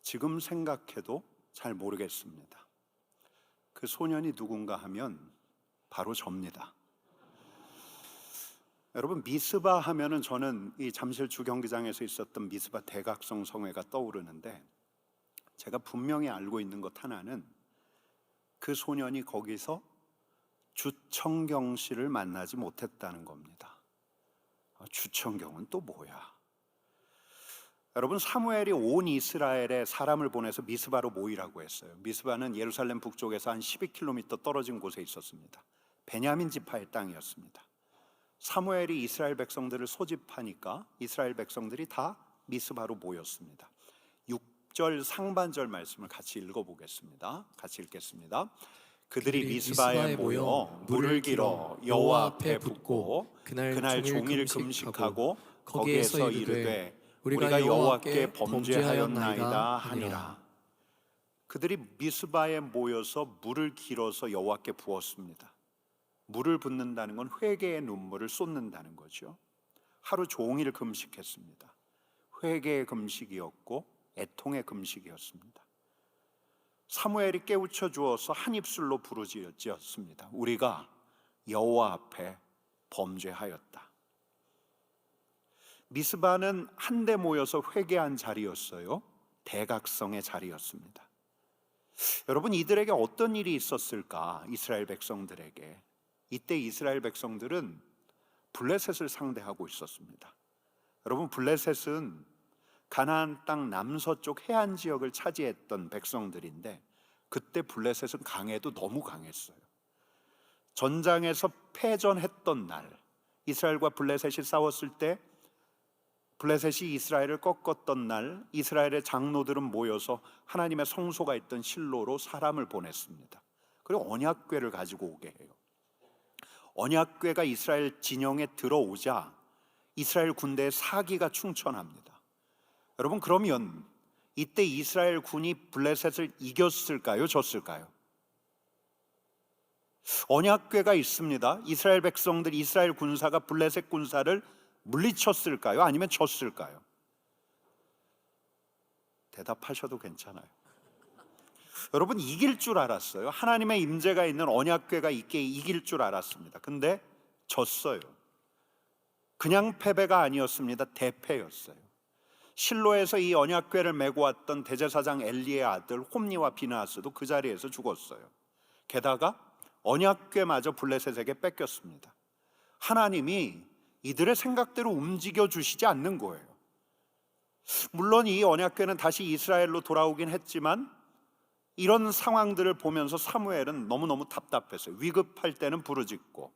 지금 생각해도 잘 모르겠습니다. 그 소년이 누군가 하면 바로 접니다. 여러분, 미스바 하면은 저는 이 잠실 주경기장에서 있었던 미스바 대각성 성회가 떠오르는데, 제가 분명히 알고 있는 것 하나는 그 소년이 거기서 주청경 씨를 만나지 못했다는 겁니다. 주청경은 또 뭐야? 여러분, 사무엘이 온 이스라엘에 사람을 보내서 미스바로 모이라고 했어요. 미스바는 예루살렘 북쪽에서 한 12km 떨어진 곳에 있었습니다. 베냐민 지파의 땅이었습니다. 사무엘이 이스라엘 백성들을 소집하니까 이스라엘 백성들이 다 미스바로 모였습니다. 6절 상반절 말씀을 같이 읽어보겠습니다. 같이 읽겠습니다. 그들이 미스바에 모여 물을 길어 여호와 앞에 붓고 그날 종일 금식하고 거기에서 이르되 우리가 여호와께 범죄하였나이다 하니라. 그들이 미스바에 모여서 물을 길어서 여호와께 부었습니다. 물을 붓는다는 건 회개의 눈물을 쏟는다는 거죠. 하루 종일 금식했습니다. 회개의 금식이었고 애통의 금식이었습니다. 사무엘이 깨우쳐 주어서 한 입술로 부르짖었습니다. 우리가 여호와 앞에 범죄하였다. 미스바는 한데 모여서 회개한 자리였어요. 대각성의 자리였습니다. 여러분, 이들에게 어떤 일이 있었을까? 이스라엘 백성들에게. 이때 이스라엘 백성들은 블레셋을 상대하고 있었습니다. 여러분, 블레셋은 가나안 땅 남서쪽 해안 지역을 차지했던 백성들인데, 그때 블레셋은 강해도 너무 강했어요. 전장에서 패전했던 날, 이스라엘과 블레셋이 싸웠을 때 블레셋이 이스라엘을 꺾었던 날, 이스라엘의 장로들은 모여서 하나님의 성소가 있던 실로로 사람을 보냈습니다. 그리고 언약궤를 가지고 오게 해요. 언약궤가 이스라엘 진영에 들어오자 이스라엘 군대의 사기가 충천합니다. 여러분, 그러면 이때 이스라엘 군이 블레셋을 이겼을까요? 졌을까요? 언약궤가 있습니다. 이스라엘 백성들, 이스라엘 군사가 블레셋 군사를 물리쳤을까요? 아니면 졌을까요? 대답하셔도 괜찮아요. 여러분, 이길 줄 알았어요. 하나님의 임재가 있는 언약궤가 있게 이길 줄 알았습니다. 근데 졌어요. 그냥 패배가 아니었습니다. 대패였어요. 실로에서 이 언약궤를 메고 왔던 대제사장 엘리의 아들 홈니와 비느하스도 그 자리에서 죽었어요. 게다가 언약궤마저 블레셋에게 뺏겼습니다. 하나님이 이들의 생각대로 움직여 주시지 않는 거예요. 물론 이 언약궤는 다시 이스라엘로 돌아오긴 했지만, 이런 상황들을 보면서 사무엘은 너무너무 답답했어요. 위급할 때는 부르짖고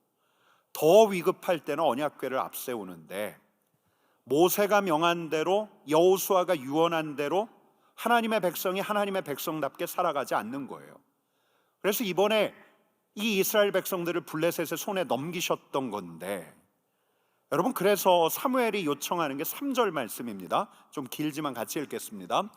더 위급할 때는 언약궤를 앞세우는데, 모세가 명한 대로, 여호수아가 유언한 대로 하나님의 백성이 하나님의 백성답게 살아가지 않는 거예요. 그래서 이번에 이 이스라엘 백성들을 블레셋의 손에 넘기셨던 건데, 여러분, 그래서 사무엘이 요청하는 게 3절 말씀입니다. 좀 길지만 같이 읽겠습니다.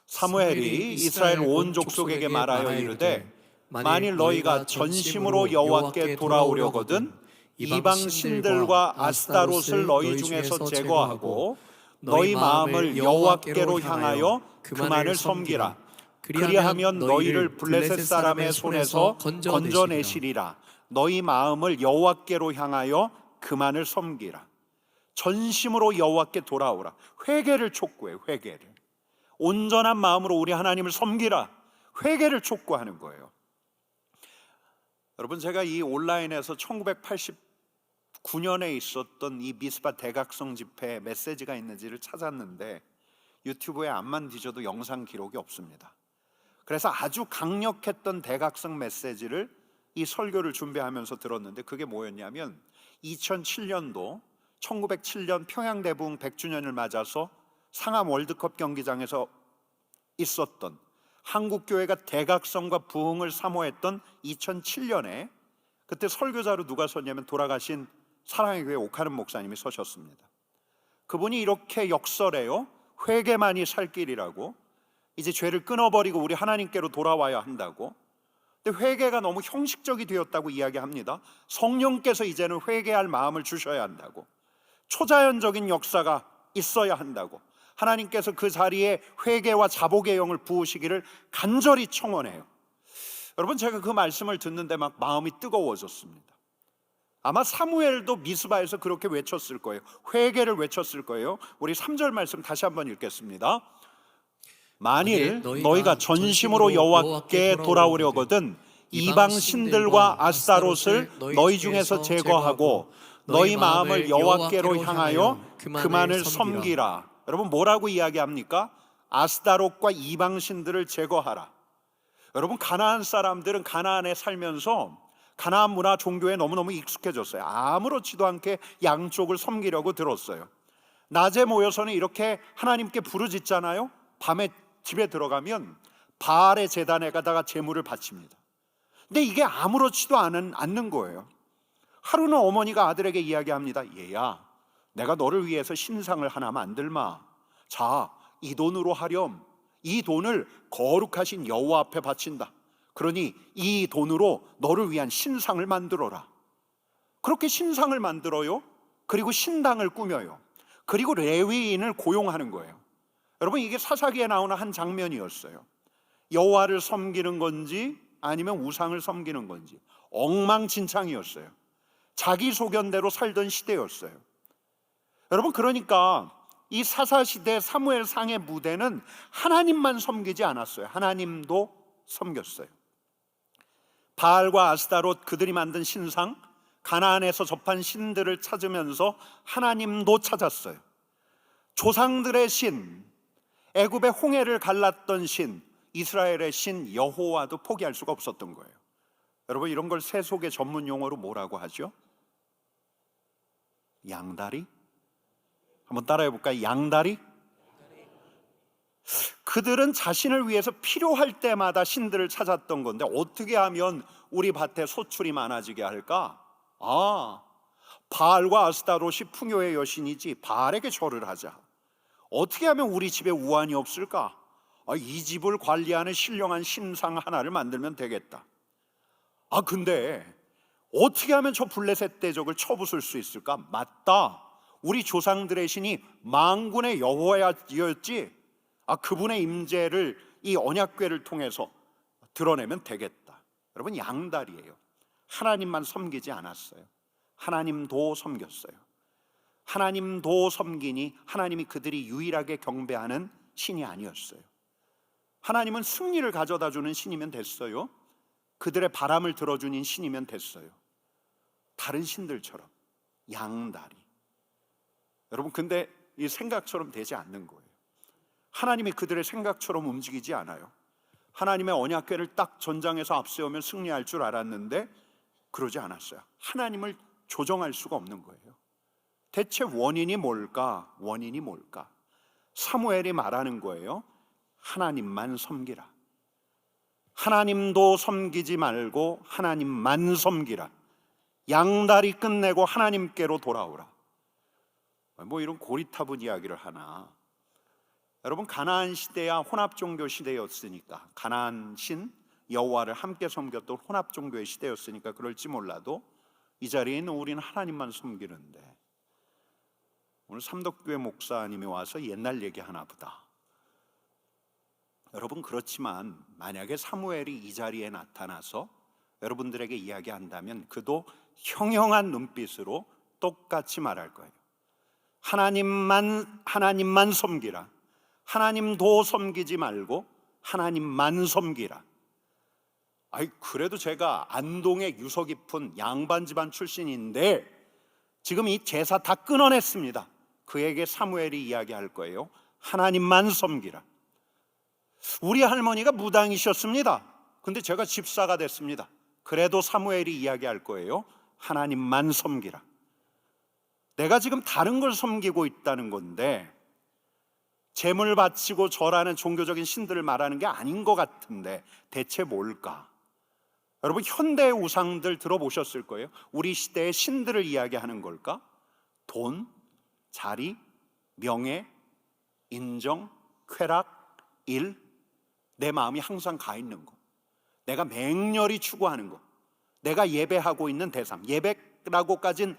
사무엘이 이스라엘 온 족속에게 말하여 이르되 만일 너희가 전심으로 여호와께 돌아오려거든 이방 신들과 아스타롯을 너희 중에서 제거하고 너희 마음을 여호와께로 향하여 그만을 섬기라. 그리하면 너희를 블레셋 사람의 손에서 건져내시리라. 너희 마음을 여호와께로 향하여 그만을 섬기라. 전심으로 여호와께 돌아오라. 회개를 촉구해요. 회개를. 온전한 마음으로 우리 하나님을 섬기라. 회개를 촉구하는 거예요. 여러분, 제가 이 온라인에서 1989년에 있었던 이 미스바 대각성 집회 메시지가 있는지를 찾았는데 유튜브에 암만 뒤져도 영상 기록이 없습니다. 그래서 아주 강력했던 대각성 메시지를 이 설교를 준비하면서 들었는데, 그게 뭐였냐면 2007년도 1907년 평양대부흥 100주년을 맞아서 상암 월드컵 경기장에서 있었던 한국교회가 대각성과 부흥을 사모했던 2007년에 그때 설교자로 누가 섰냐면 돌아가신 사랑의 교회 옥하는 목사님이 서셨습니다. 그분이 이렇게 역설해요. 회개만이 살 길이라고. 이제 죄를 끊어버리고 우리 하나님께로 돌아와야 한다고. 근데 회개가 너무 형식적이 되었다고 이야기합니다. 성령께서 이제는 회개할 마음을 주셔야 한다고. 초자연적인 역사가 있어야 한다고. 하나님께서 그 자리에 회개와 자복의 영을 부으시기를 간절히 청원해요. 여러분, 제가 그 말씀을 듣는데 막 마음이 뜨거워졌습니다. 아마 사무엘도 미스바에서 그렇게 외쳤을 거예요. 회개를 외쳤을 거예요. 우리 3절 말씀 다시 한번 읽겠습니다. 만일 너희가 전심으로 여호와께 돌아오려거든 이방 신들과 아스타롯을 너희 중에서 제거하고 너희 마음을 여호와께로 향하여 그만을 섬기라. 여러분, 뭐라고 이야기합니까? 아스타롯과 이방 신들을 제거하라. 여러분, 가나안 사람들은 가나안에 살면서 가나안 문화 종교에 너무너무 익숙해졌어요. 아무렇지도 않게 양쪽을 섬기려고 들었어요. 낮에 모여서는 이렇게 하나님께 부르짖잖아요. 밤에 집에 들어가면 바알의 제단에 가다가 제물을 바칩니다. 근데 이게 아무렇지도 않는 거예요. 하루는 어머니가 아들에게 이야기합니다. 얘야, 내가 너를 위해서 신상을 하나 만들마. 자, 이 돈으로 하렴. 이 돈을 거룩하신 여호와 앞에 바친다. 그러니 이 돈으로 너를 위한 신상을 만들어라. 그렇게 신상을 만들어요. 그리고 신당을 꾸며요. 그리고 레위인을 고용하는 거예요. 여러분, 이게 사사기에 나오는 한 장면이었어요. 여호와를 섬기는 건지 아니면 우상을 섬기는 건지 엉망진창이었어요. 자기 소견대로 살던 시대였어요. 여러분, 그러니까 이 사사시대 사무엘상의 무대는 하나님만 섬기지 않았어요. 하나님도 섬겼어요. 바알과 아스타롯, 그들이 만든 신상, 가나안에서 접한 신들을 찾으면서 하나님도 찾았어요. 조상들의 신, 애굽의 홍해를 갈랐던 신, 이스라엘의 신 여호와도 포기할 수가 없었던 거예요. 여러분, 이런 걸 세속의 전문 용어로 뭐라고 하죠? 양다리? 한번 따라해 볼까요? 양다리? 그들은 자신을 위해서 필요할 때마다 신들을 찾았던 건데 어떻게 하면 우리 밭에 소출이 많아지게 할까? 바알과 아스타롯이 풍요의 여신이지, 바알에게 절을 하자. 어떻게 하면 우리 집에 우환이 없을까? 이 집을 관리하는 신령한 신상 하나를 만들면 되겠다. 근데 어떻게 하면 저 블레셋 대적을 쳐부술 수 있을까? 맞다, 우리 조상들의 신이 만군의 여호와였지. 그분의 임재를 이 언약궤를 통해서 드러내면 되겠다. 여러분, 양다리예요. 하나님만 섬기지 않았어요. 하나님도 섬겼어요. 하나님도 섬기니 하나님이 그들이 유일하게 경배하는 신이 아니었어요. 하나님은 승리를 가져다 주는 신이면 됐어요. 그들의 바람을 들어주는 신이면 됐어요. 다른 신들처럼 양다리. 여러분, 근데 이 생각처럼 되지 않는 거예요. 하나님이 그들의 생각처럼 움직이지 않아요. 하나님의 언약궤를 딱 전장에서 앞세우면 승리할 줄 알았는데 그러지 않았어요. 하나님을 조정할 수가 없는 거예요. 대체 원인이 뭘까? 원인이 뭘까? 사무엘이 말하는 거예요. 하나님만 섬기라. 하나님도 섬기지 말고 하나님만 섬기라. 양다리 끝내고 하나님께로 돌아오라. 뭐 이런 고리타분 이야기를 하나. 여러분, 가나안 시대야 혼합종교 시대였으니까, 가나안 신 여호와를 함께 섬겼던 혼합종교의 시대였으니까 그럴지 몰라도 이 자리에 있는 우리는 하나님만 섬기는데, 오늘 삼덕교회 목사님이 와서 옛날 얘기하나 보다. 여러분, 그렇지만 만약에 사무엘이 이 자리에 나타나서 여러분들에게 이야기한다면 그도 형형한 눈빛으로 똑같이 말할 거예요. 하나님만 섬기라. 하나님도 섬기지 말고 하나님만 섬기라. 그래도 제가 안동의 유서 깊은 양반 집안 출신인데 지금 이 제사 다 끊어냈습니다. 그에게 사무엘이 이야기할 거예요. 하나님만 섬기라. 우리 할머니가 무당이셨습니다. 근데 제가 집사가 됐습니다. 그래도 사무엘이 이야기할 거예요. 하나님만 섬기라. 내가 지금 다른 걸 섬기고 있다는 건데, 제물 바치고 절하는 종교적인 신들을 말하는 게 아닌 것 같은데 대체 뭘까? 여러분, 현대의 우상들 들어보셨을 거예요. 우리 시대의 신들을 이야기하는 걸까? 돈, 자리, 명예, 인정, 쾌락, 일, 내 마음이 항상 가 있는 거, 내가 맹렬히 추구하는 거, 내가 예배하고 있는 대상, 예배라고까진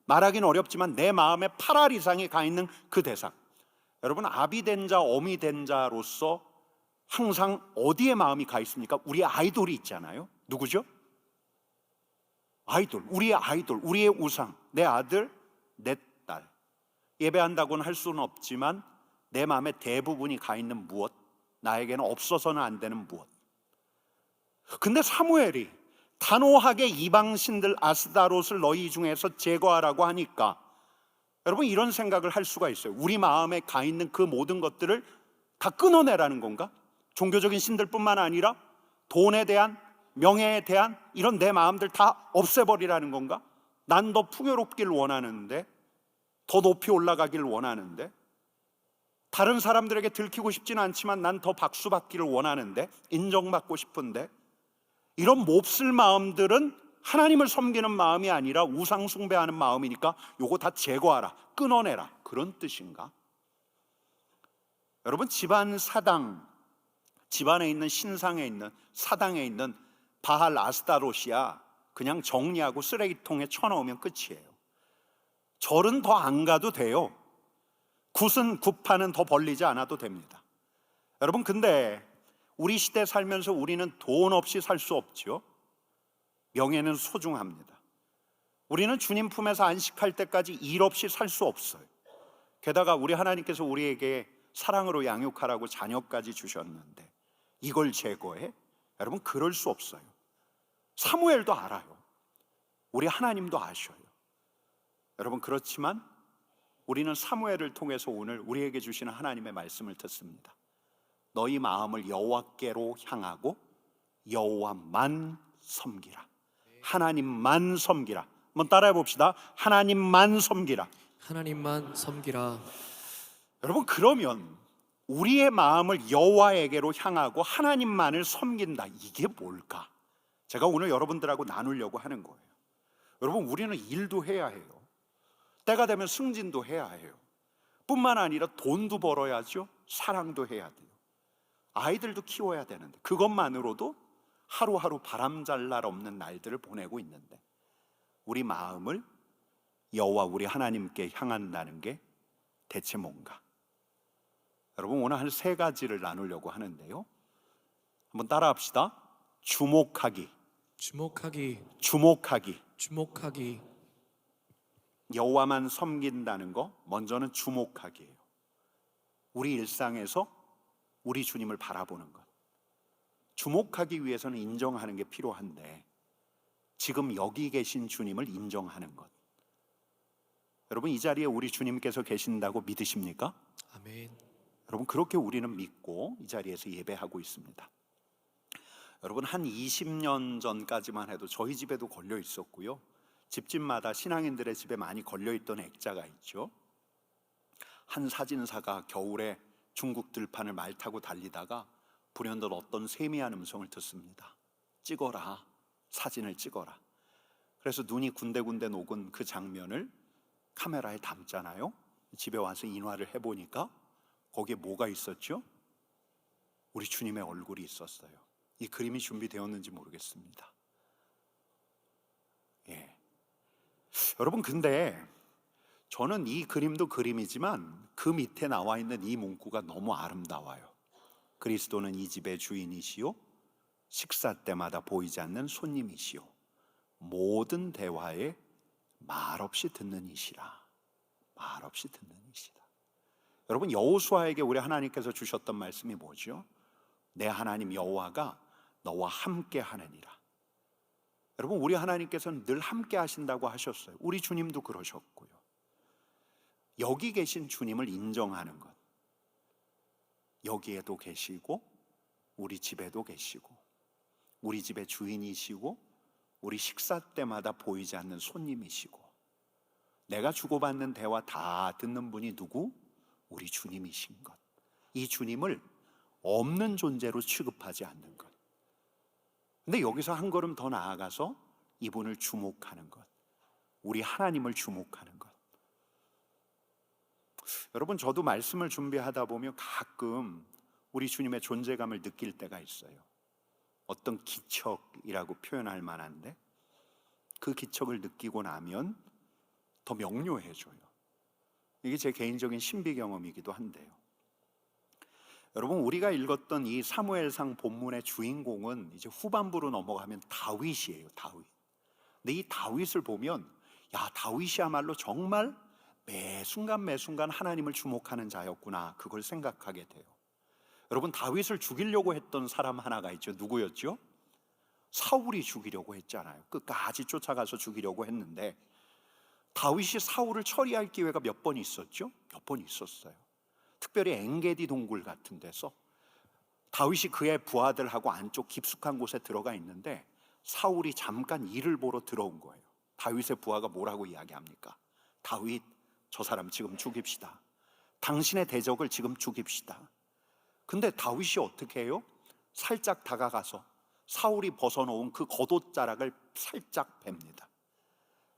말하기는 어렵지만 내 마음에 8알 이상이 가 있는 그 대상. 여러분, 아비 된 자, 어미 된 자로서 항상 어디에 마음이 가 있습니까? 우리 아이돌이 있잖아요. 누구죠? 아이돌, 우리의 아이돌, 우리의 우상, 내 아들, 내 딸. 예배한다고는 할 수는 없지만 내 마음의 대부분이 가 있는 무엇, 나에게는 없어서는 안 되는 무엇. 근데 사무엘이 단호하게 이방신들 아스다롯을 너희 중에서 제거하라고 하니까 여러분, 이런 생각을 할 수가 있어요. 우리 마음에 가 있는 그 모든 것들을 다 끊어내라는 건가? 종교적인 신들뿐만 아니라 돈에 대한, 명예에 대한 이런 내 마음들 다 없애버리라는 건가? 난 더 풍요롭길 원하는데, 더 높이 올라가길 원하는데, 다른 사람들에게 들키고 싶지는 않지만 난 더 박수받기를 원하는데, 인정받고 싶은데, 이런 몹쓸 마음들은 하나님을 섬기는 마음이 아니라 우상 숭배하는 마음이니까 요거 다 제거하라, 끊어내라, 그런 뜻인가? 여러분, 집안 사당, 집안에 있는 신상에 있는, 사당에 있는 바할 아스타롯이야 그냥 정리하고 쓰레기통에 쳐넣으면 끝이에요. 절은 더 안 가도 돼요. 굿은 굿판은 더 벌리지 않아도 됩니다. 여러분, 근데 우리 시대 살면서 우리는 돈 없이 살 수 없죠. 명예는 소중합니다. 우리는 주님 품에서 안식할 때까지 일 없이 살 수 없어요. 게다가 우리 하나님께서 우리에게 사랑으로 양육하라고 자녀까지 주셨는데 이걸 제거해? 여러분, 그럴 수 없어요. 사무엘도 알아요. 우리 하나님도 아셔요. 여러분, 그렇지만 우리는 사무엘을 통해서 오늘 우리에게 주시는 하나님의 말씀을 듣습니다. 너희 마음을 여호와께로 향하고 여호와만 섬기라. 하나님만 섬기라. 한번 따라해 봅시다. 하나님만 섬기라. 하나님만 섬기라. 여러분, 그러면 우리의 마음을 여호와에게로 향하고 하나님만을 섬긴다, 이게 뭘까? 제가 오늘 여러분들하고 나누려고 하는 거예요. 여러분, 우리는 일도 해야 해요. 때가 되면 승진도 해야 해요. 뿐만 아니라 돈도 벌어야죠. 사랑도 해야 돼요. 아이들도 키워야 되는데 그것만으로도 하루하루 바람잘 날 없는 날들을 보내고 있는데 우리 마음을 여호와 우리 하나님께 향한다는 게 대체 뭔가? 여러분, 오늘 한 3가지를 나누려고 하는데요. 한번 따라합시다. 주목하기, 주목하기, 주목하기. 주목하기. 여호와만 섬긴다는 거, 먼저는 주목하기예요. 우리 일상에서 우리 주님을 바라보는 것. 주목하기 위해서는 인정하는 게 필요한데 지금 여기 계신 주님을 인정하는 것. 여러분, 이 자리에 우리 주님께서 계신다고 믿으십니까? 아멘. 여러분, 그렇게 우리는 믿고 이 자리에서 예배하고 있습니다. 여러분, 한 20년 전까지만 해도 저희 집에도 걸려 있었고요. 집집마다 신앙인들의 집에 많이 걸려있던 액자가 있죠. 한 사진사가 겨울에 중국 들판을 말 타고 달리다가 불현듯 어떤 세미한 음성을 듣습니다. 찍어라, 사진을 찍어라. 그래서 눈이 군데군데 녹은 그 장면을 카메라에 담잖아요. 집에 와서 인화를 해보니까 거기에 뭐가 있었죠? 우리 주님의 얼굴이 있었어요. 이 그림이 준비되었는지 모르겠습니다. 예. 여러분, 근데 저는 이 그림도 그림이지만 그 밑에 나와 있는 이 문구가 너무 아름다워요. 그리스도는 이 집의 주인이시요 식사 때마다 보이지 않는 손님이시요 모든 대화에 말없이 듣는 이시라. 말없이 듣는 이시다. 여러분, 여호수아에게 우리 하나님께서 주셨던 말씀이 뭐죠? 내 하나님 여호와가 너와 함께 하느니라. 여러분, 우리 하나님께서는 늘 함께 하신다고 하셨어요. 우리 주님도 그러셨고요. 여기 계신 주님을 인정하는 것. 여기에도 계시고 우리 집에도 계시고 우리 집의 주인이시고 우리 식사 때마다 보이지 않는 손님이시고 내가 주고받는 대화 다 듣는 분이 누구? 우리 주님이신 것. 이 주님을 없는 존재로 취급하지 않는 것. 근데 여기서 한 걸음 더 나아가서 이분을 주목하는 것. 우리 하나님을 주목하는 것. 여러분, 저도 말씀을 준비하다 보면 가끔 우리 주님의 존재감을 느낄 때가 있어요. 어떤 기척이라고 표현할 만한데 그 기척을 느끼고 나면 더 명료해져요. 이게 제 개인적인 신비 경험이기도 한데요. 여러분, 우리가 읽었던 이 사무엘상 본문의 주인공은 이제 후반부로 넘어가면 다윗이에요. 다윗. 근데 이 다윗을 보면 다윗이야말로 정말 매 순간 하나님을 주목하는 자였구나, 그걸 생각하게 돼요. 여러분, 다윗을 죽이려고 했던 사람 하나가 있죠. 누구였죠? 사울이 죽이려고 했잖아요. 끝까지 쫓아가서 죽이려고 했는데 다윗이 사울을 처리할 기회가 몇 번 있었죠? 몇 번 있었어요. 특별히 엥게디 동굴 같은 데서 다윗이 그의 부하들하고 안쪽 깊숙한 곳에 들어가 있는데 사울이 잠깐 일을 보러 들어온 거예요. 다윗의 부하가 뭐라고 이야기합니까? 다윗, 저 사람 지금 죽입시다. 당신의 대적을 지금 죽입시다. 근데 다윗이 어떻게 해요? 살짝 다가가서 사울이 벗어놓은 그 겉옷자락을 살짝 뱁니다.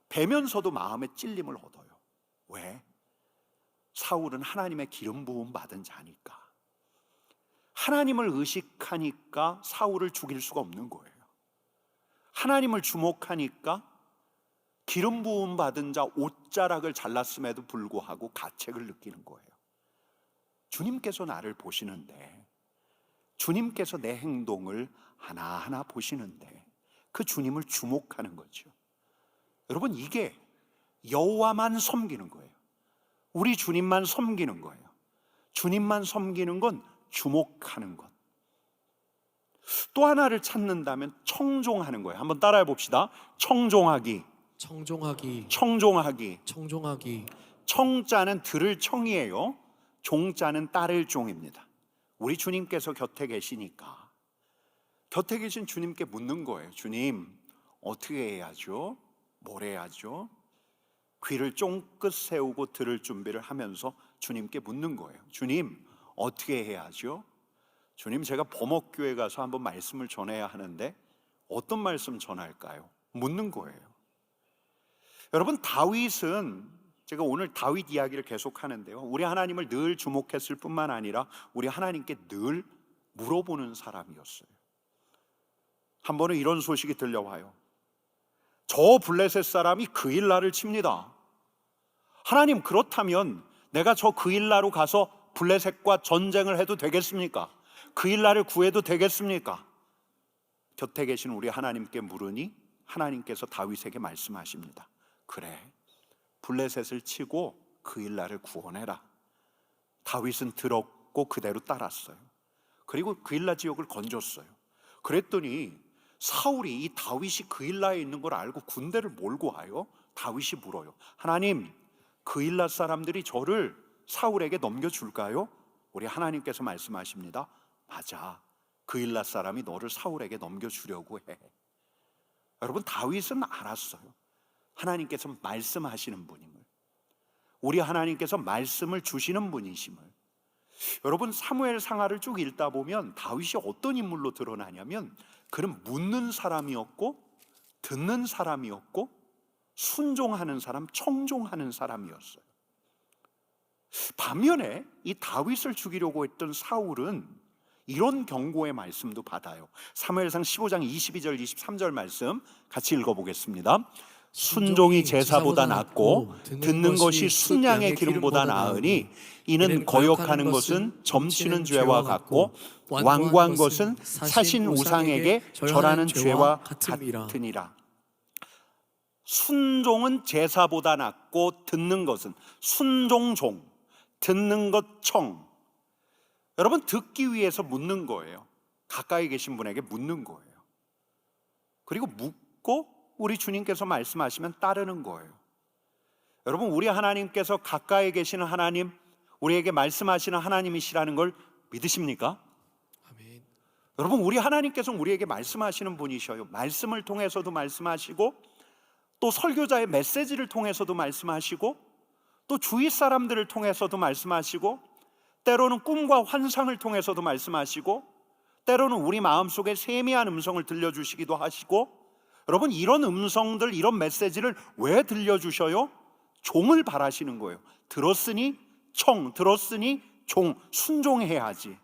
베면서도 마음에 찔림을 얻어요. 왜? 사울은 하나님의 기름 부음 받은 자니까. 하나님을 의식하니까 사울을 죽일 수가 없는 거예요. 하나님을 주목하니까 기름 부음 받은 자 옷자락을 잘랐음에도 불구하고 가책을 느끼는 거예요. 주님께서 나를 보시는데, 주님께서 내 행동을 하나하나 보시는데 그 주님을 주목하는 거죠. 여러분, 이게 여호와만 섬기는 거예요. 우리 주님만 섬기는 거예요. 주님만 섬기는 건 주목하는 것. 또 하나를 찾는다면 청종하는 거예요. 한번 따라해 봅시다. 청종하기. 청종하기. 청종하기. 청종하기. 청자는 들을 청이에요. 종자는 따를 종입니다. 우리 주님께서 곁에 계시니까 곁에 계신 주님께 묻는 거예요. 주님, 어떻게 해야죠? 뭘 해야죠? 귀를 쫑긋 세우고 들을 준비를 하면서 주님께 묻는 거예요. 주님, 어떻게 해야죠? 주님, 제가 범업교회 가서 한번 말씀을 전해야 하는데 어떤 말씀 전할까요? 묻는 거예요. 여러분, 다윗은, 제가 오늘 다윗 이야기를 계속 하는데요, 우리 하나님을 늘 주목했을 뿐만 아니라 우리 하나님께 늘 물어보는 사람이었어요. 한 번은 이런 소식이 들려와요. 저 블레셋 사람이 그일라를 칩니다. 하나님, 그렇다면 내가 저 그일라로 가서 블레셋과 전쟁을 해도 되겠습니까? 그일라를 구해도 되겠습니까? 곁에 계신 우리 하나님께 물으니 하나님께서 다윗에게 말씀하십니다. 그래, 블레셋을 치고 그일라를 구원해라. 다윗은 들었고 그대로 따랐어요. 그리고 그일라 지역을 건졌어요. 그랬더니 사울이 이 다윗이 그일라에 있는 걸 알고 군대를 몰고 와요. 다윗이 물어요. 하나님, 그일라 사람들이 저를 사울에게 넘겨줄까요? 우리 하나님께서 말씀하십니다. 맞아, 그일라 사람이 너를 사울에게 넘겨주려고 해. 여러분, 다윗은 알았어요. 하나님께서 말씀하시는 분임을, 우리 하나님께서 말씀을 주시는 분이심을. 여러분, 사무엘 상하를 쭉 읽다 보면 다윗이 어떤 인물로 드러나냐면 그는 묻는 사람이었고 듣는 사람이었고 순종하는 사람, 청종하는 사람이었어요. 반면에 이 다윗을 죽이려고 했던 사울은 이런 경고의 말씀도 받아요. 사무엘상 15장 22절 23절 말씀 같이 읽어보겠습니다. 순종이 제사보다 낫고 듣는 것이 순양의 기름보다 나으니 이는 거역하는 것은 점치는 죄와 같고 완고한 것은 사신 우상에게 절하는 죄와 같으니라. 순종은 제사보다 낫고 듣는 것은, 순종종, 듣는 것 청. 여러분, 듣기 위해서 묻는 거예요. 가까이 계신 분에게 묻는 거예요. 그리고 묻고 우리 주님께서 말씀하시면 따르는 거예요. 여러분, 우리 하나님께서 가까이 계시는 하나님, 우리에게 말씀하시는 하나님이시라는 걸 믿으십니까? 아멘. 여러분, 우리 하나님께서 우리에게 말씀하시는 분이셔요. 말씀을 통해서도 말씀하시고 또 설교자의 메시지를 통해서도 말씀하시고 또 주위 사람들을 통해서도 말씀하시고 때로는 꿈과 환상을 통해서도 말씀하시고 때로는 우리 마음속에 세미한 음성을 들려주시기도 하시고. 여러분, 이런 음성들, 이런 메시지를 왜 들려주셔요? 종을 바라시는 거예요. 들었으니 청, 들었으니 종, 순종해야지.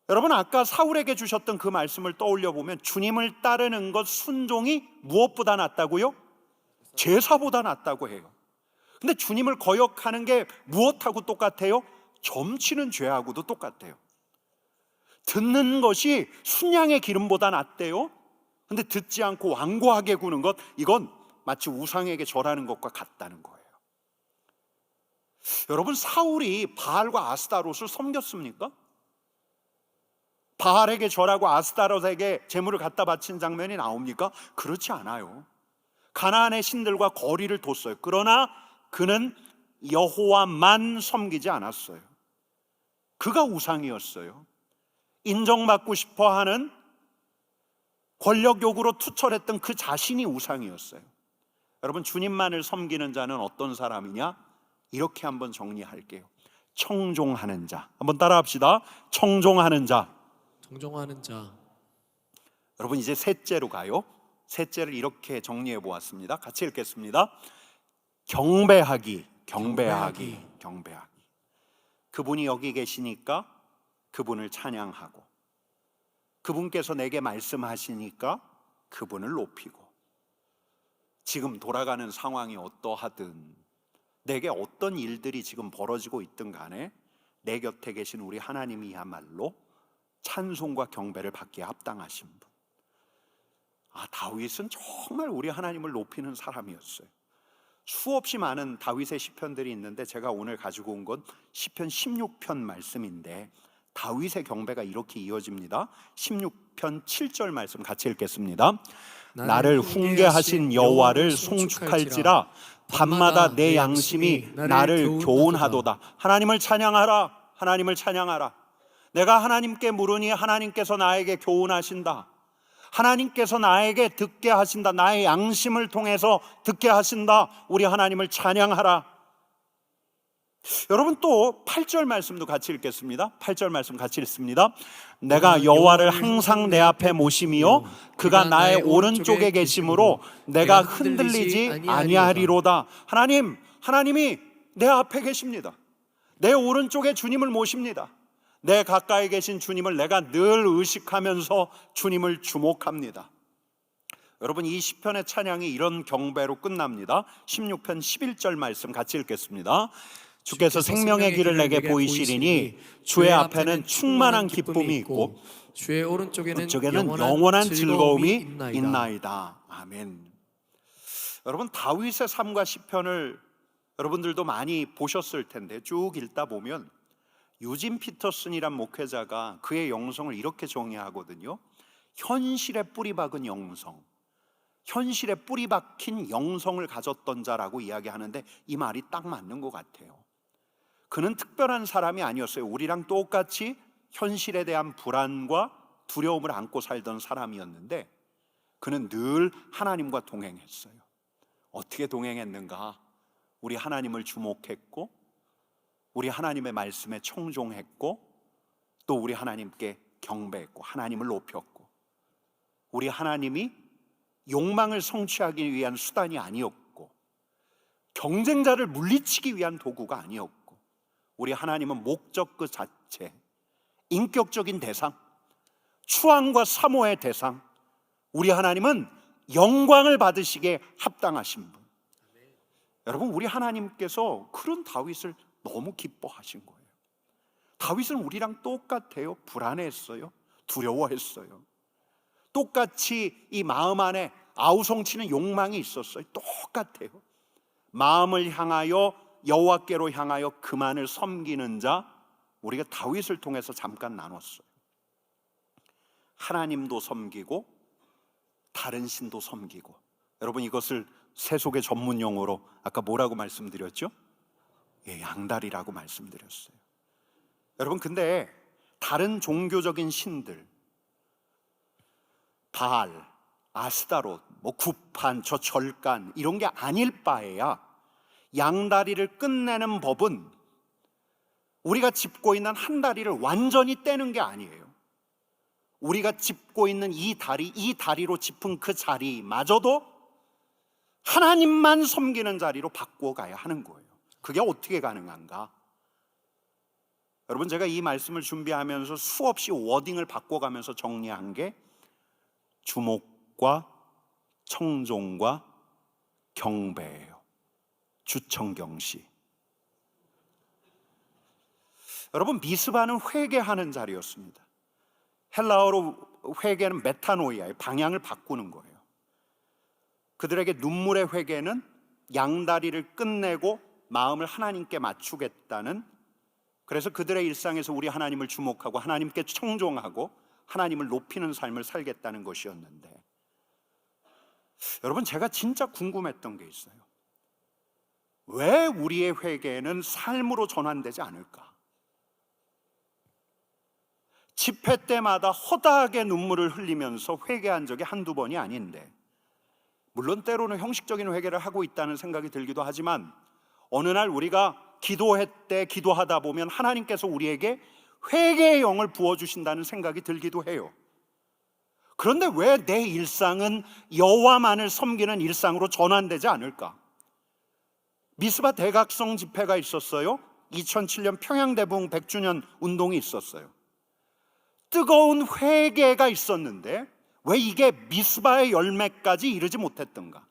여러분, 아까 사울에게 주셨던 그 말씀을 떠올려 보면 주님을 따르는 것, 순종이 무엇보다 낫다고요? 제사보다 낫다고 해요. 근데 주님을 거역하는 게 무엇하고 똑같아요? 점치는 죄하고도 똑같아요. 듣는 것이 순양의 기름보다 낫대요. 근데 듣지 않고 완고하게 구는 것, 이건 마치 우상에게 절하는 것과 같다는 거예요. 여러분, 사울이 바알과 아스타롯을 섬겼습니까? 바알에게 절하고 아스타롯에게 제물을 갖다 바친 장면이 나옵니까? 그렇지 않아요. 가나안의 신들과 거리를 뒀어요. 그러나 그는 여호와만 섬기지 않았어요. 그가 우상이었어요. 인정받고 싶어하는 권력 욕구로 투철했던 그 자신이 우상이었어요. 여러분, 주님만을 섬기는 자는 어떤 사람이냐? 이렇게 한번 정리할게요. 청종하는 자. 한번 따라합시다. 청종하는 자. 정종하는 자. 여러분, 이제 셋째로 가요. 셋째를 이렇게 정리해 보았습니다. 같이 읽겠습니다. 경배하기, 경배하기, 경배하기. 그분이 여기 계시니까 그분을 찬양하고, 그분께서 내게 말씀하시니까 그분을 높이고, 지금 돌아가는 상황이 어떠하든, 내게 어떤 일들이 지금 벌어지고 있든 간에 내 곁에 계신 우리 하나님이야말로 찬송과 경배를 받기에 합당하신 분. 다윗은 정말 우리 하나님을 높이는 사람이었어요. 수없이 많은 다윗의 시편들이 있는데 제가 오늘 가지고 온 건 시편 16편 말씀인데, 다윗의 경배가 이렇게 이어집니다. 16편 7절 말씀 같이 읽겠습니다. 나를 훈계하신 여호와를 송축할지라, 밤마다 내 양심이 나를 교훈하도다. 하나님을 찬양하라, 하나님을 찬양하라. 내가 하나님께 물으니 하나님께서 나에게 교훈하신다. 하나님께서 나에게 듣게 하신다. 나의 양심을 통해서 듣게 하신다. 우리 하나님을 찬양하라. 여러분, 또 8절 말씀도 같이 읽겠습니다. 8절 말씀 같이 읽습니다. 내가 여호와를 항상 내 앞에 모심이요 그가 나의 오른쪽에 계심으로 내가 흔들리지 아니하리로다. 하나님이 내 앞에 계십니다. 내 오른쪽에 주님을 모십니다. 내 가까이 계신 주님을 내가 늘 의식하면서 주님을 주목합니다. 여러분, 이 시편의 찬양이 이런 경배로 끝납니다. 16편 11절 말씀 같이 읽겠습니다. 주께서 생명의 길을 내게 보이시리니 주의 앞에는 충만한 기쁨이 있고 주의 오른쪽에는 영원한 즐거움이 있나이다. 아멘. 여러분, 다윗의 삶과 시편을 여러분들도 많이 보셨을 텐데 쭉 읽다 보면 유진 피터슨이란 목회자가 그의 영성을 이렇게 정의하거든요. 현실에 뿌리 박은 영성, 현실에 뿌리 박힌 영성을 가졌던 자라고 이야기하는데 이 말이 딱 맞는 것 같아요. 그는 특별한 사람이 아니었어요. 우리랑 똑같이 현실에 대한 불안과 두려움을 안고 살던 사람이었는데 그는 늘 하나님과 동행했어요. 어떻게 동행했는가? 우리 하나님을 주목했고, 우리 하나님의 말씀에 청종했고, 또 우리 하나님께 경배했고, 하나님을 높였고, 우리 하나님이 욕망을 성취하기 위한 수단이 아니었고, 경쟁자를 물리치기 위한 도구가 아니었고, 우리 하나님은 목적 그 자체, 인격적인 대상, 추앙과 사모의 대상, 우리 하나님은 영광을 받으시기에 합당하신 분. 여러분, 우리 하나님께서 그런 다윗을 너무 기뻐하신 거예요. 다윗은 우리랑 똑같아요. 불안했어요. 두려워했어요. 똑같이 이 마음 안에 아우성치는 욕망이 있었어요. 똑같아요. 마음을 향하여 여호와께로 향하여 그만을 섬기는 자, 우리가 다윗을 통해서 잠깐 나눴어요. 하나님도 섬기고 다른 신도 섬기고. 여러분, 이것을 세속의 전문 용어로 아까 뭐라고 말씀드렸죠? 양다리라고 말씀드렸어요. 여러분, 근데 다른 종교적인 신들, 바알, 아스타롯, 구판, 저 절간 이런 게 아닐 바에야 양다리를 끝내는 법은 우리가 짚고 있는 한 다리를 완전히 떼는 게 아니에요. 우리가 짚고 있는 이 다리로 짚은 그 자리마저도 하나님만 섬기는 자리로 바꿔가야 하는 거예요. 그게 어떻게 가능한가? 여러분, 제가 이 말씀을 준비하면서 수없이 워딩을 바꿔가면서 정리한 게 주목과 청종과 경배예요. 주청경 씨. 여러분, 미스바는 회개하는 자리였습니다. 헬라어로 회개는 메타노이아의 방향을 바꾸는 거예요. 그들에게 눈물의 회개는 양다리를 끝내고 마음을 하나님께 맞추겠다는, 그래서 그들의 일상에서 우리 하나님을 주목하고 하나님께 청종하고 하나님을 높이는 삶을 살겠다는 것이었는데, 여러분, 제가 진짜 궁금했던 게 있어요. 왜 우리의 회개는 삶으로 전환되지 않을까? 집회 때마다 허다하게 눈물을 흘리면서 회개한 적이 한두 번이 아닌데, 물론 때로는 형식적인 회개를 하고 있다는 생각이 들기도 하지만, 어느 날 우리가 기도회 때 기도하다 보면 하나님께서 우리에게 회개의 영을 부어주신다는 생각이 들기도 해요. 그런데 왜 내 일상은 여호와만을 섬기는 일상으로 전환되지 않을까? 미스바 대각성 집회가 있었어요. 2007년 평양대붕 100주년 운동이 있었어요. 뜨거운 회개가 있었는데 왜 이게 미스바의 열매까지 이르지 못했던가?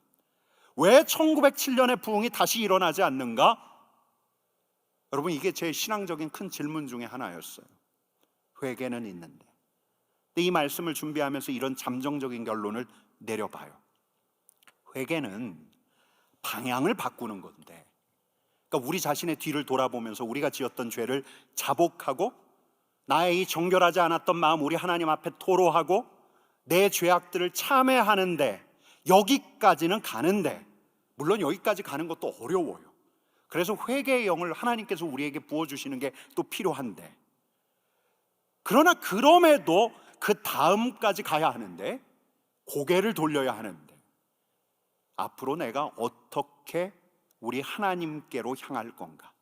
왜 1907년의 부흥이 다시 일어나지 않는가? 여러분, 이게 제 신앙적인 큰 질문 중에 하나였어요. 회개는 있는데. 근데 이 말씀을 준비하면서 이런 잠정적인 결론을 내려봐요. 회개는 방향을 바꾸는 건데, 그러니까 우리 자신의 뒤를 돌아보면서 우리가 지었던 죄를 자복하고 나의 이 정결하지 않았던 마음 우리 하나님 앞에 토로하고 내 죄악들을 참회하는데, 여기까지는 가는데, 물론 여기까지 가는 것도 어려워요. 그래서 회개의 영을 하나님께서 우리에게 부어주시는 게 또 필요한데, 그러나 그럼에도 그 다음까지 가야 하는데, 고개를 돌려야 하는데, 앞으로 내가 어떻게 우리 하나님께로 향할 건가?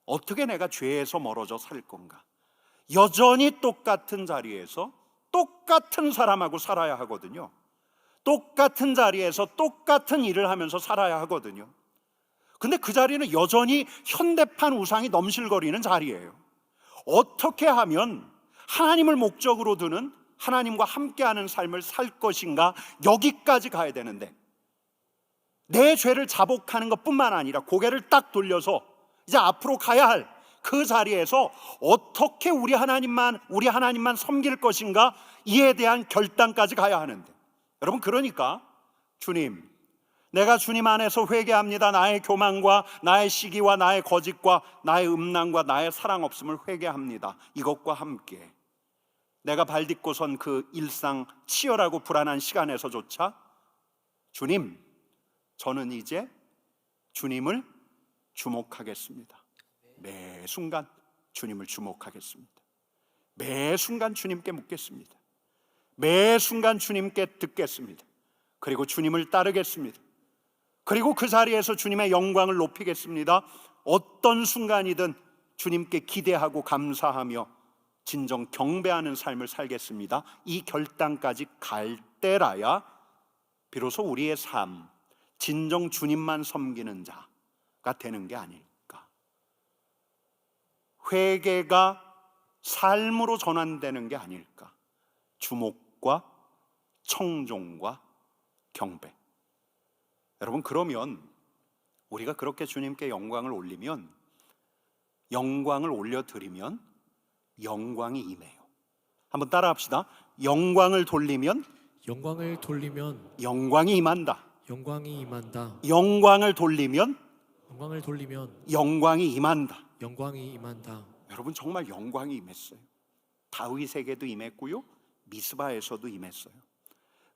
어떻게 내가 죄에서 멀어져 살 건가? 여전히 똑같은 자리에서 똑같은 사람하고 살아야 하거든요. 똑같은 자리에서 똑같은 일을 하면서 살아야 하거든요. 근데 그 자리는 여전히 현대판 우상이 넘실거리는 자리예요. 어떻게 하면 하나님을 목적으로 두는, 하나님과 함께하는 삶을 살 것인가? 여기까지 가야 되는데, 내 죄를 자복하는 것뿐만 아니라 고개를 딱 돌려서 이제 앞으로 가야 할 그 자리에서 어떻게 우리 하나님만 섬길 것인가? 이에 대한 결단까지 가야 하는데, 여러분, 그러니까 주님, 내가 주님 안에서 회개합니다. 나의 교만과 나의 시기와 나의 거짓과 나의 음란과 나의 사랑 없음을 회개합니다. 이것과 함께 내가 발딛고 선 그 일상 치열하고 불안한 시간에서조차 주님, 저는 이제 주님을 주목하겠습니다. 매 순간 주님을 주목하겠습니다. 매 순간 주님께 묻겠습니다. 매 순간 주님께 듣겠습니다. 그리고 주님을 따르겠습니다. 그리고 그 자리에서 주님의 영광을 높이겠습니다. 어떤 순간이든 주님께 기대하고 감사하며 진정 경배하는 삶을 살겠습니다. 이 결단까지 갈 때라야 비로소 우리의 삶, 진정 주님만 섬기는 자가 되는 게 아닐까. 회개가 삶으로 전환되는 게 아닐까. 주목과 청종과 경배. 여러분, 그러면 우리가 그렇게 주님께 영광을 올리면, 영광을 올려드리면 영광이 임해요. 한번 따라합시다. 영광을 돌리면 영광을 돌리면 영광이 임한다. 영광이 임한다. 영광을 돌리면 영광을 돌리면 영광이 임한다. 영광이 임한다. 여러분, 정말 영광이 임했어요. 다윗에게도 임했고요, 미스바에서도 임했어요.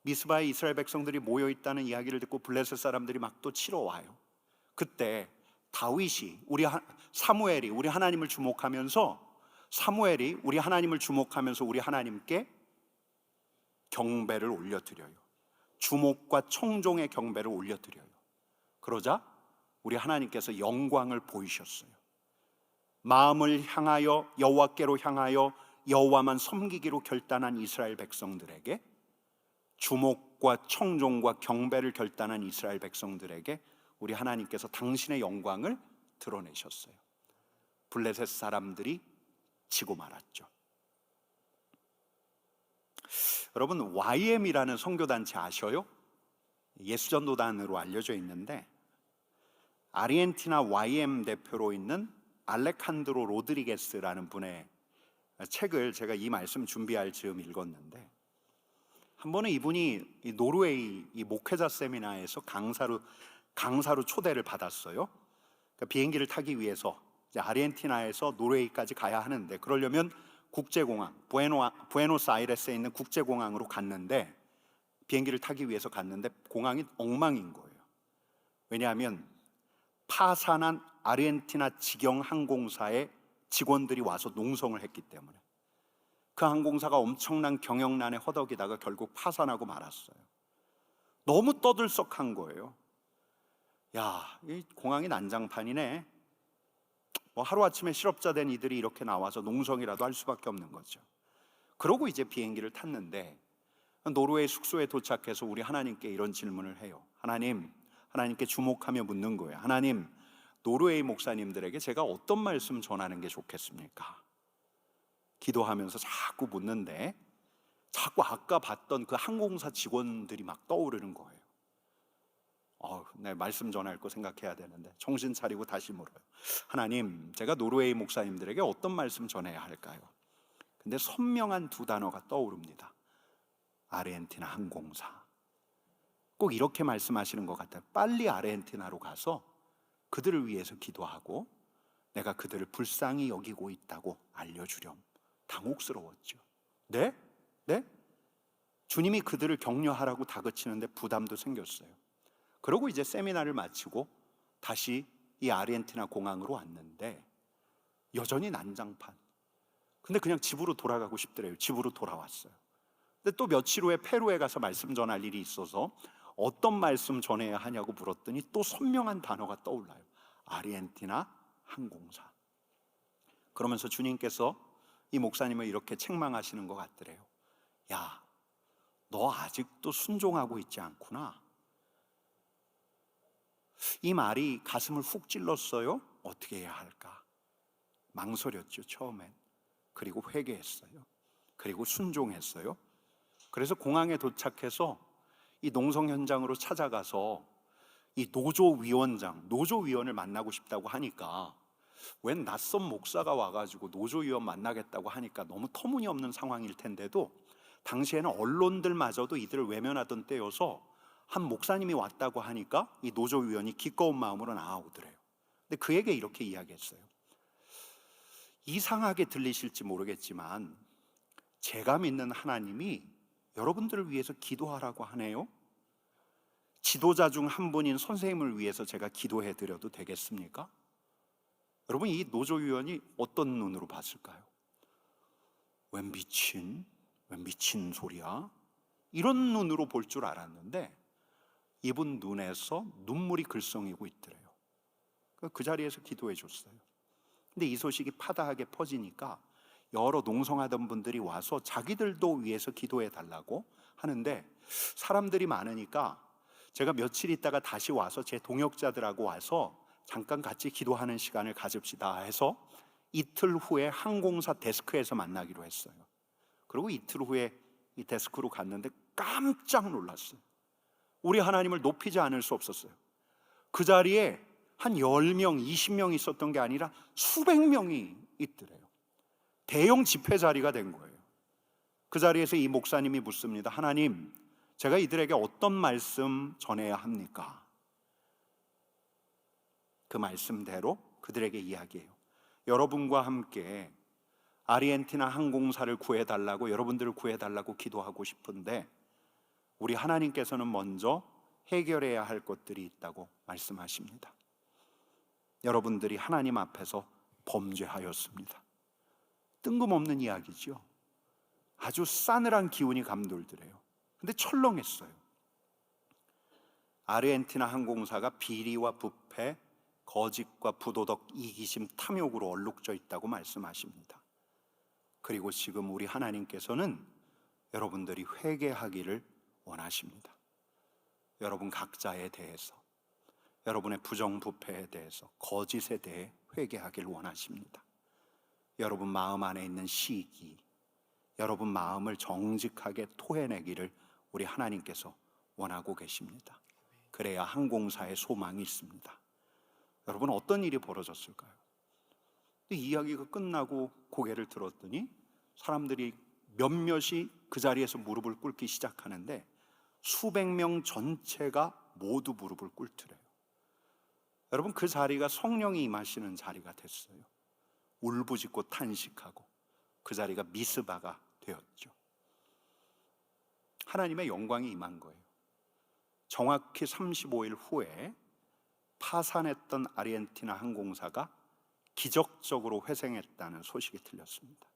미스바에 이스라엘 백성들이 모여 있다는 이야기를 듣고 블레셋 사람들이 막 또 치러 와요. 그때 다윗이 사무엘이 우리 하나님을 주목하면서 우리 하나님께 경배를 올려드려요. 주목과 청종의 경배를 올려드려요. 그러자 우리 하나님께서 영광을 보이셨어요. 마음을 향하여 여호와께로 향하여 여호와만 섬기기로 결단한 이스라엘 백성들에게, 주목과 청종과 경배를 결단한 이스라엘 백성들에게 우리 하나님께서 당신의 영광을 드러내셨어요. 블레셋 사람들이 지고 말았죠. 여러분, YM이라는 선교단체 아셔요? 예수전도단으로 알려져 있는데, 아르헨티나 YM 대표로 있는 알레칸드로 로드리게스라는 분의 책을 제가 이 말씀 준비할 즈음 읽었는데, 한 번은 이분이 이 노르웨이 이 목회자 세미나에서 강사로 초대를 받았어요. 그러니까 비행기를 타기 위해서 이제 아르헨티나에서 노르웨이까지 가야 하는데, 그러려면 국제공항 부에노스아이레스에 있는 국제공항으로 갔는데, 비행기를 타기 위해서 갔는데 공항이 엉망인 거예요. 왜냐하면 파산한 아르헨티나 직영 항공사의 직원들이 와서 농성을 했기 때문에 그 항공사가 엄청난 경영난에 허덕이다가 결국 파산하고 말았어요. 너무 떠들썩한 거예요. 야, 이 공항이 난장판이네. 뭐 하루아침에 실업자 된 이들이 이렇게 나와서 농성이라도 할 수밖에 없는 거죠. 그러고 이제 비행기를 탔는데 노르웨이 숙소에 도착해서 우리 하나님께 이런 질문을 해요. 하나님께 주목하며 묻는 거예요. 하나님, 노르웨이 목사님들에게 제가 어떤 말씀 전하는 게 좋겠습니까? 기도하면서 자꾸 묻는데 자꾸 아까 봤던 그 항공사 직원들이 막 떠오르는 거예요. 내 말씀 전할 거 생각해야 되는데 정신 차리고 다시 물어요. 하나님, 제가 노르웨이 목사님들에게 어떤 말씀 전해야 할까요? 근데 선명한 두 단어가 떠오릅니다. 아르헨티나 항공사. 꼭 이렇게 말씀하시는 것 같아요. 빨리 아르헨티나로 가서 그들을 위해서 기도하고 내가 그들을 불쌍히 여기고 있다고 알려주렴. 당혹스러웠죠. 네? 주님이 그들을 격려하라고 다그치는데 부담도 생겼어요. 그러고 이제 세미나를 마치고 다시 이 아르헨티나 공항으로 왔는데 여전히 난장판. 근데 그냥 집으로 돌아가고 싶더래요. 집으로 돌아왔어요. 근데 또 며칠 후에 페루에 가서 말씀 전할 일이 있어서 어떤 말씀 전해야 하냐고 물었더니 또 선명한 단어가 떠올라요. 아르헨티나 항공사. 그러면서 주님께서 이 목사님을 이렇게 책망하시는 것 같더래요. 야, 너 아직도 순종하고 있지 않구나. 이 말이 가슴을 훅 찔렀어요. 어떻게 해야 할까? 망설였죠, 처음엔. 그리고 회개했어요. 그리고 순종했어요. 그래서 공항에 도착해서 이 농성 현장으로 찾아가서 이 노조위원을 만나고 싶다고 하니까, 웬 낯선 목사가 와가지고 노조위원 만나겠다고 하니까 너무 터무니없는 상황일 텐데도 당시에는 언론들마저도 이들을 외면하던 때여서 한 목사님이 왔다고 하니까 이 노조위원이 기꺼운 마음으로 나아오더래요. 근데 그에게 이렇게 이야기했어요. 이상하게 들리실지 모르겠지만 제가 믿는 하나님이 여러분들을 위해서 기도하라고 하네요. 지도자 중 한 분인 선생님을 위해서 제가 기도해 드려도 되겠습니까? 여러분, 이 노조위원이 어떤 눈으로 봤을까요? 웬 미친 소리야? 이런 눈으로 볼 줄 알았는데 이분 눈에서 눈물이 글썽이고 있더래요. 그 자리에서 기도해 줬어요. 근데 이 소식이 파다하게 퍼지니까 여러 농성하던 분들이 와서 자기들도 위해서 기도해 달라고 하는데, 사람들이 많으니까 제가 며칠 있다가 다시 와서 제 동역자들하고 와서 잠깐 같이 기도하는 시간을 가집시다 해서 이틀 후에 항공사 데스크에서 만나기로 했어요. 그리고 이틀 후에 이 데스크로 갔는데 깜짝 놀랐어요. 우리 하나님을 높이지 않을 수 없었어요. 그 자리에 한 10명, 20명 있었던 게 아니라 수백 명이 있더래요. 대형 집회 자리가 된 거예요. 그 자리에서 이 목사님이 묻습니다. 하나님, 제가 이들에게 어떤 말씀 전해야 합니까? 그 말씀대로 그들에게 이야기해요. 여러분과 함께 아르헨티나 항공사를 구해달라고, 여러분들을 구해달라고 기도하고 싶은데 우리 하나님께서는 먼저 해결해야 할 것들이 있다고 말씀하십니다. 여러분들이 하나님 앞에서 범죄하였습니다. 뜬금없는 이야기죠. 아주 싸늘한 기운이 감돌더래요. 근데 철렁했어요. 아르헨티나 항공사가 비리와 부패, 거짓과 부도덕, 이기심, 탐욕으로 얼룩져 있다고 말씀하십니다. 그리고 지금 우리 하나님께서는 여러분들이 회개하기를 원하십니다. 여러분 각자에 대해서, 여러분의 부정부패에 대해서, 거짓에 대해 회개하기를 원하십니다. 여러분 마음 안에 있는 시기, 여러분 마음을 정직하게 토해내기를 우리 하나님께서 원하고 계십니다. 그래야 항공사에 소망이 있습니다. 여러분 어떤 일이 벌어졌을까요? 이야기가 끝나고 고개를 들었더니 사람들이 몇몇이 그 자리에서 무릎을 꿇기 시작하는데 수백 명 전체가 모두 무릎을 꿇더래요. 여러분 그 자리가 성령이 임하시는 자리가 됐어요. 울부짖고 탄식하고 그 자리가 미스바가 되었죠. 하나님의 영광이 임한 거예요. 정확히 35일 후에 파산했던 아르헨티나 항공사가 기적적으로 회생했다는 소식이 들렸습니다.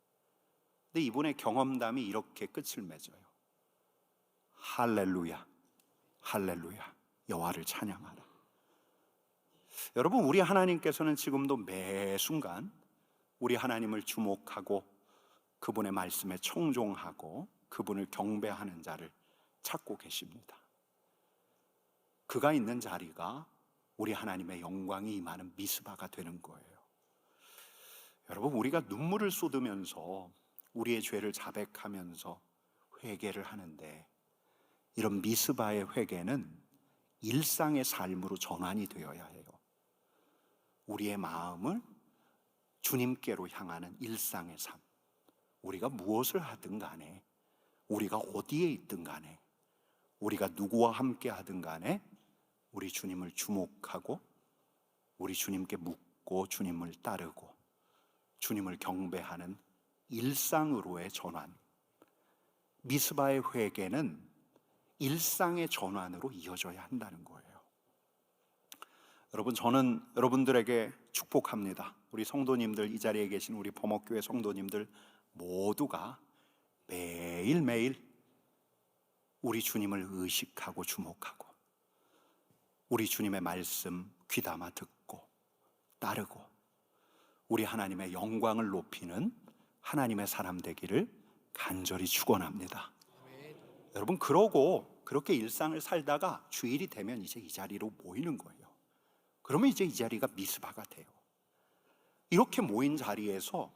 근데 이분의 경험담이 이렇게 끝을 맺어요. 할렐루야, 할렐루야, 여호와를 찬양하라. 여러분 우리 하나님께서는 지금도 매 순간 우리 하나님을 주목하고 그분의 말씀에 청종하고 그분을 경배하는 자를 찾고 계십니다. 그가 있는 자리가 우리 하나님의 영광이 임하는 미스바가 되는 거예요. 여러분 우리가 눈물을 쏟으면서 우리의 죄를 자백하면서 회개를 하는데 이런 미스바의 회개는 일상의 삶으로 전환이 되어야 해요. 우리의 마음을 주님께로 향하는 일상의 삶. 우리가 무엇을 하든 간에, 우리가 어디에 있든 간에, 우리가 누구와 함께 하든 간에 우리 주님을 주목하고 우리 주님께 묻고 주님을 따르고 주님을 경배하는 일상으로의 전환. 미스바의 회개는 일상의 전환으로 이어져야 한다는 거예요. 여러분 저는 여러분들에게 축복합니다. 우리 성도님들, 이 자리에 계신 우리 범업교회 성도님들 모두가 매일매일 우리 주님을 의식하고 주목하고 우리 주님의 말씀 귀담아 듣고 따르고 우리 하나님의 영광을 높이는 하나님의 사람 되기를 간절히 축원합니다. 여러분 그러고 그렇게 일상을 살다가 주일이 되면 이제 이 자리로 모이는 거예요. 그러면 이제 이 자리가 미스바가 돼요. 이렇게 모인 자리에서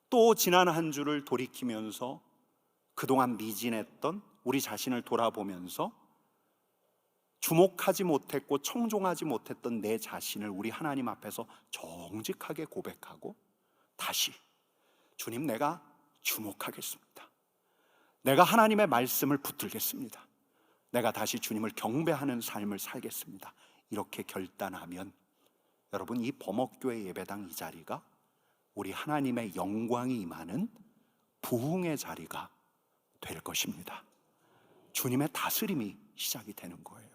또 지난 한 주를 돌이키면서 그동안 미진했던 우리 자신을 돌아보면서 주목하지 못했고 청종하지 못했던 내 자신을 우리 하나님 앞에서 정직하게 고백하고 다시 주님 내가 주목하겠습니다. 내가 하나님의 말씀을 붙들겠습니다. 내가 다시 주님을 경배하는 삶을 살겠습니다. 이렇게 결단하면 여러분 이 범업교회 예배당 이 자리가 우리 하나님의 영광이 임하는 부흥의 자리가 될 것입니다. 주님의 다스림이 시작이 되는 거예요.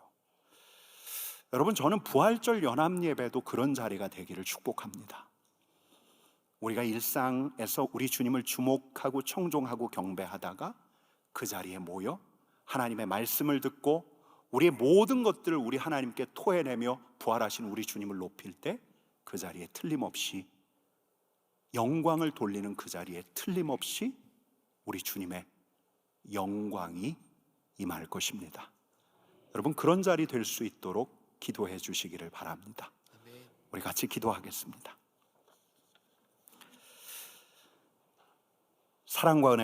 여러분 저는 부활절 연합 예배도 그런 자리가 되기를 축복합니다. 우리가 일상에서 우리 주님을 주목하고 청종하고 경배하다가 그 자리에 모여 하나님의 말씀을 듣고 우리의 모든 것들을 우리 하나님께 토해내며 부활하신 우리 주님을 높일 때 그 자리에 틀림없이 영광을 돌리는 그 자리에 틀림없이 우리 주님의 영광이 임할 것입니다. 여러분 그런 자리 될 수 있도록 기도해 주시기를 바랍니다. 우리 같이 기도하겠습니다. 사랑과 은혜